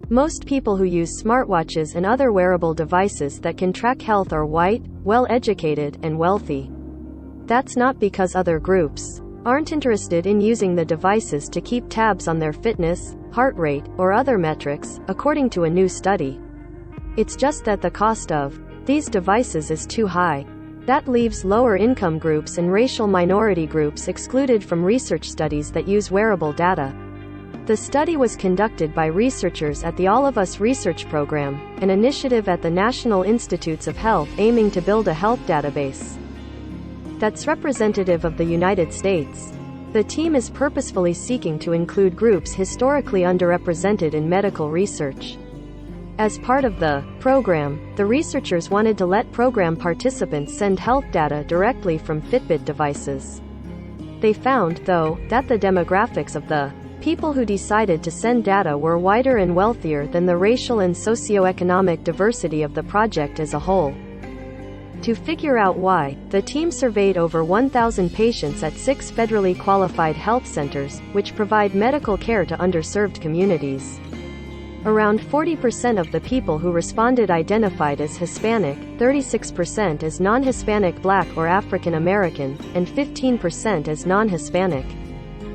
Most people who use smartwatches and other wearable devices that can track health are white, well-educated, and wealthy. That's not because other groups aren't interested in using the devices to keep tabs on their fitness, heart rate, or other metrics, according to a new study. It's just that the cost of these devices is too high. That leaves lower-income groups and racial minority groups excluded from research studies that use wearable data. The study was conducted by researchers at the All of Us Research Program, an initiative at the National Institutes of Health aiming to build a health database that's representative of the United States. The team is purposefully seeking to include groups historically underrepresented in medical research. As part of the program, the researchers wanted to let program participants send health data directly from Fitbit devices. They found, though, that the demographics of the people who decided to send data were whiter and wealthier than the racial and socioeconomic diversity of the project as a whole. To figure out why, the team surveyed over 1,000 patients at 6 federally qualified health centers, which provide medical care to underserved communities. Around 40% of the people who responded identified as Hispanic, 36% as non-Hispanic Black or African American, and 15% as non-Hispanic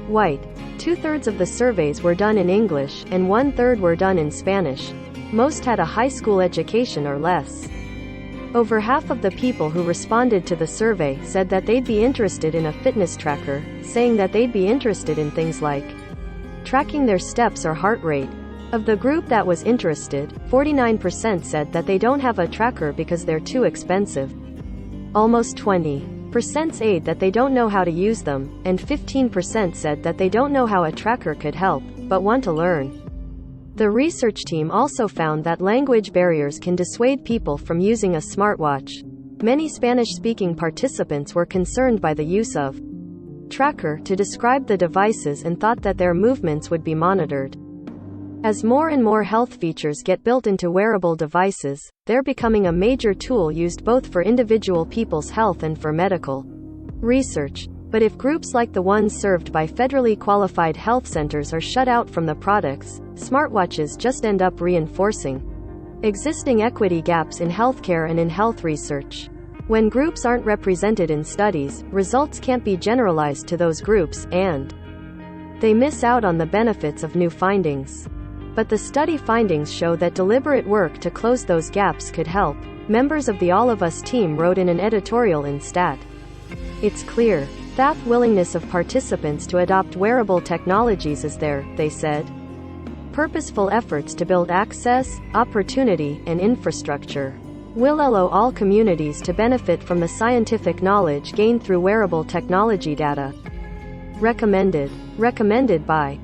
white. 2/3 of the surveys were done in English, and 1/3 were done in Spanish. Most had a high school education or less. Over half of the people who responded to the survey said that they'd be interested in a fitness tracker, saying that they'd be interested in things like tracking their steps or heart rate. Of the group that was interested, 49% said that they don't have a tracker because they're too expensive. Almost 20% said that they don't know how to use them, and 15% said that they don't know how a tracker could help, but want to learn. The research team also found that language barriers can dissuade people from using a smartwatch. Many Spanish-speaking participants were concerned by the use of tracker to describe the devices and thought that their movements would be monitored. As more and more health features get built into wearable devices, they're becoming a major tool used both for individual people's health and for medical research. But if groups like the ones served by federally qualified health centers are shut out from the products, smartwatches just end up reinforcing existing equity gaps in healthcare and in health research. When groups aren't represented in studies, results can't be generalized to those groups, and they miss out on the benefits of new findings. But the study findings show that deliberate work to close those gaps could help. Members of the All of Us team wrote in an editorial in Stat. It's clear that willingness of participants to adopt wearable technologies is there, they said. Purposeful efforts to build access, opportunity, and infrastructure will allow all communities to benefit from the scientific knowledge gained through wearable technology data. Recommended by